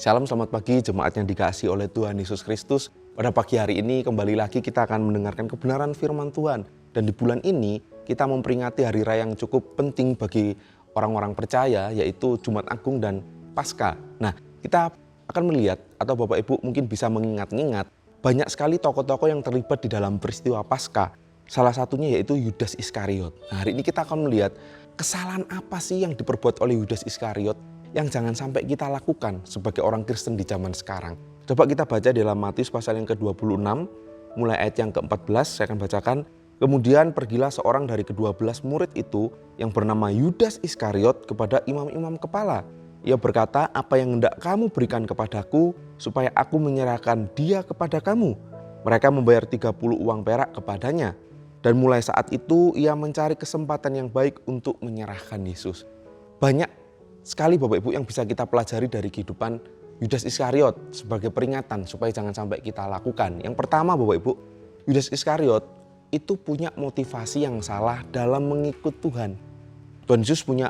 Shalom, selamat pagi jemaat yang dikasihi oleh Tuhan Yesus Kristus. Pada pagi hari ini kembali lagi kita akan mendengarkan kebenaran firman Tuhan. Dan di bulan ini kita memperingati hari raya yang cukup penting bagi orang-orang percaya, yaitu Jumat Agung dan Paskah. Nah, kita akan melihat atau Bapak Ibu mungkin bisa mengingat-ingat banyak sekali tokoh-tokoh yang terlibat di dalam peristiwa Paskah. Salah satunya yaitu Yudas Iskariot. Nah, hari ini kita akan melihat kesalahan apa sih yang diperbuat oleh Yudas Iskariot yang jangan sampai kita lakukan sebagai orang Kristen di zaman sekarang. Coba kita baca di dalam Matius pasal yang ke-26, mulai ayat yang ke-14, saya akan bacakan. Kemudian pergilah seorang dari ke-12 murid itu yang bernama Yudas Iskariot kepada imam-imam kepala. Ia berkata, apa yang hendak kamu berikan kepadaku supaya aku menyerahkan dia kepada kamu? Mereka membayar 30 uang perak kepadanya. Dan mulai saat itu ia mencari kesempatan yang baik untuk menyerahkan Yesus. Banyak sekali Bapak Ibu yang bisa kita pelajari dari kehidupan Yudas Iskariot sebagai peringatan supaya jangan sampai kita lakukan. Yang pertama Bapak Ibu, Yudas Iskariot itu punya motivasi yang salah dalam mengikut Tuhan. Tuhan Yesus punya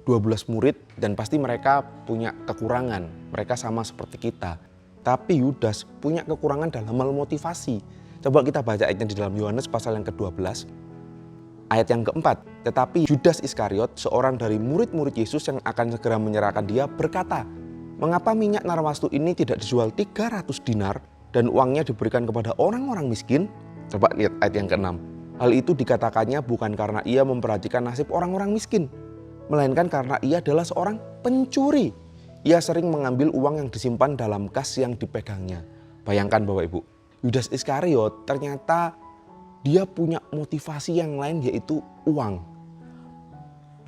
12 murid dan pasti mereka punya kekurangan. Mereka sama seperti kita. Tapi Yudas punya kekurangan dalam hal motivasi. Coba kita baca ayatnya di dalam Yohanes pasal yang ke-12. Ayat yang keempat, tetapi Yudas Iskariot, seorang dari murid-murid Yesus yang akan segera menyerahkan dia, berkata, mengapa minyak narwastu ini tidak dijual 300 dinar dan uangnya diberikan kepada orang-orang miskin? Coba lihat ayat yang ke-6. Hal itu dikatakannya bukan karena ia memperhatikan nasib orang-orang miskin, melainkan karena ia adalah seorang pencuri. Ia sering mengambil uang yang disimpan dalam kas yang dipegangnya. Bayangkan Bapak Ibu, Yudas Iskariot ternyata dia punya motivasi yang lain yaitu uang.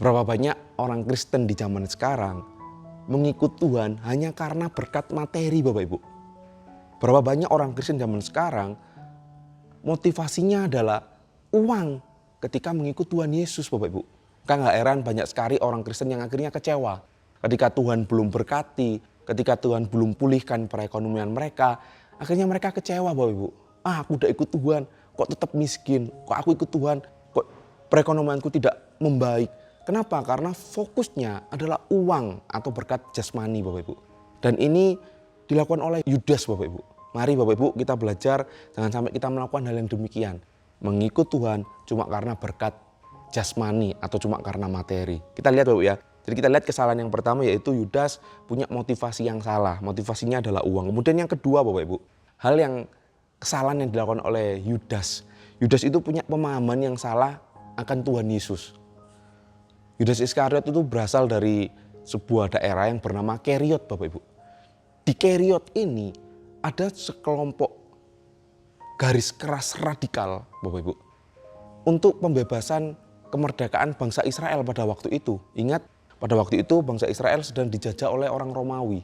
Berapa banyak orang Kristen di zaman sekarang mengikut Tuhan hanya karena berkat materi Bapak Ibu. Berapa banyak orang Kristen zaman sekarang motivasinya adalah uang ketika mengikut Tuhan Yesus Bapak Ibu. Kan gak heran banyak sekali orang Kristen yang akhirnya kecewa. Ketika Tuhan belum berkati, ketika Tuhan belum pulihkan perekonomian mereka, akhirnya mereka kecewa Bapak Ibu. Aku udah ikut Tuhan, kok tetap miskin, kok aku ikut Tuhan, kok perekonomianku tidak membaik. Kenapa? Karena fokusnya adalah uang atau berkat jasmani Bapak Ibu. Dan ini dilakukan oleh Yudas Bapak Ibu. Mari Bapak Ibu kita belajar, jangan sampai kita melakukan hal yang demikian. Mengikut Tuhan cuma karena berkat jasmani atau cuma karena materi. Kita lihat Bapak ya. Jadi kita lihat kesalahan yang pertama yaitu Yudas punya motivasi yang salah. Motivasinya adalah uang. Kemudian yang kedua Bapak Ibu, hal yang kesalahan yang dilakukan oleh Yudas. Yudas itu punya pemahaman yang salah akan Tuhan Yesus. Yudas Iskariot itu berasal dari sebuah daerah yang bernama Keriot Bapak Ibu. Di Keriot ini ada sekelompok garis keras radikal Bapak Ibu. Untuk pembebasan kemerdekaan bangsa Israel pada waktu itu. Ingat pada waktu itu bangsa Israel sedang dijajah oleh orang Romawi.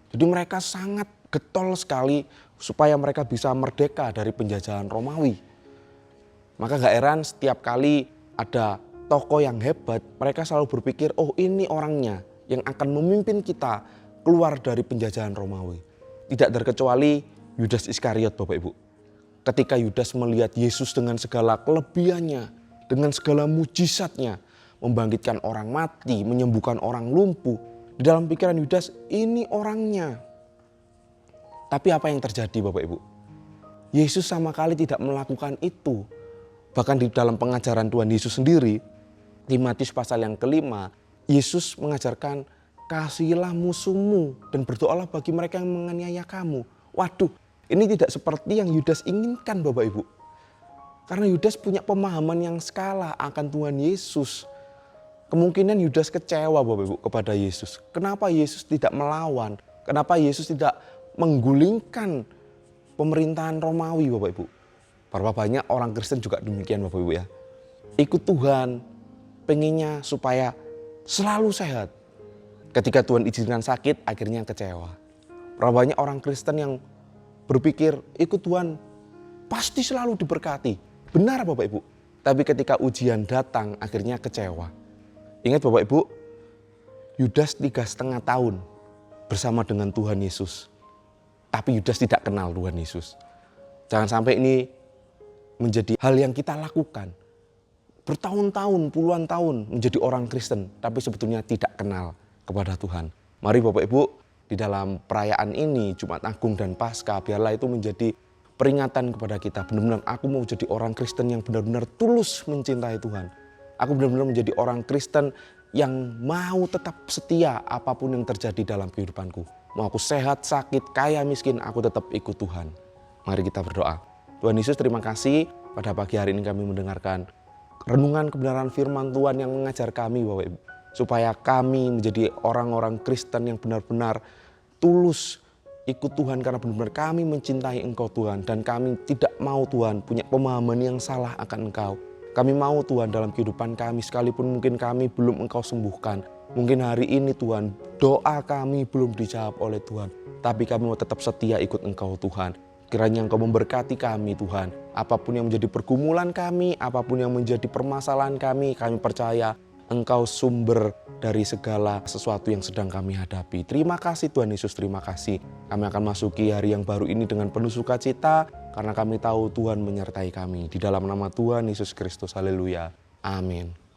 Jadi mereka sangat getol sekali supaya mereka bisa merdeka dari penjajahan Romawi. Maka gak heran setiap kali ada tokoh yang hebat, mereka selalu berpikir, oh ini orangnya yang akan memimpin kita keluar dari penjajahan Romawi. Tidak terkecuali Yudas Iskariot Bapak Ibu. Ketika Yudas melihat Yesus dengan segala kelebihannya, dengan segala mujizatnya, membangkitkan orang mati, menyembuhkan orang lumpuh, di dalam pikiran Yudas ini orangnya. Tapi apa yang terjadi Bapak Ibu? Yesus sama kali tidak melakukan itu. Bahkan di dalam pengajaran Tuhan Yesus sendiri, di Matius pasal yang ke-5, Yesus mengajarkan kasihilah musuhmu dan berdoalah bagi mereka yang menganiaya kamu. Waduh, ini tidak seperti yang Yudas inginkan Bapak Ibu. Karena Yudas punya pemahaman yang salah akan Tuhan Yesus. Kemungkinan Yudas kecewa Bapak Ibu kepada Yesus. Kenapa Yesus tidak melawan? Kenapa Yesus tidak menggulingkan pemerintahan Romawi Bapak Ibu. Berapa banyak orang Kristen juga demikian Bapak Ibu ya. Ikut Tuhan, pengennya supaya selalu sehat. Ketika Tuhan izinkan sakit, akhirnya kecewa. Berapa banyak orang Kristen yang berpikir ikut Tuhan pasti selalu diberkati. Benar Bapak Ibu. Tapi ketika ujian datang, akhirnya kecewa. Ingat Bapak Ibu, Yudas 3,5 tahun bersama dengan Tuhan Yesus. Tapi Yudas tidak kenal Tuhan Yesus. Jangan sampai ini menjadi hal yang kita lakukan. Bertahun-tahun, puluhan tahun menjadi orang Kristen. Tapi sebetulnya tidak kenal kepada Tuhan. Mari Bapak Ibu di dalam perayaan ini, Jumat Agung dan Paskah, biarlah itu menjadi peringatan kepada kita. Benar-benar aku mau jadi orang Kristen yang benar-benar tulus mencintai Tuhan. Aku benar-benar menjadi orang Kristen yang mau tetap setia apapun yang terjadi dalam kehidupanku. Mau aku sehat, sakit, kaya, miskin, aku tetap ikut Tuhan. Mari kita berdoa. Tuhan Yesus, terima kasih pada pagi hari ini kami mendengarkan renungan kebenaran firman Tuhan yang mengajar kami Bapak Ibu, supaya kami menjadi orang-orang Kristen yang benar-benar tulus ikut Tuhan karena benar-benar kami mencintai Engkau Tuhan, dan kami tidak mau Tuhan punya pemahaman yang salah akan Engkau. Kami mau Tuhan dalam kehidupan kami, sekalipun mungkin kami belum Engkau sembuhkan, mungkin hari ini Tuhan doa kami belum dijawab oleh Tuhan, tapi kami mau tetap setia ikut Engkau Tuhan. Kiranya Engkau memberkati kami Tuhan, apapun yang menjadi pergumulan kami, apapun yang menjadi permasalahan kami percaya Engkau sumber dari segala sesuatu yang sedang kami hadapi. Terima kasih Tuhan Yesus, terima kasih. Kami akan masuki hari yang baru ini dengan penuh sukacita, karena kami tahu Tuhan menyertai kami. Di dalam nama Tuhan Yesus Kristus, haleluya. Amin.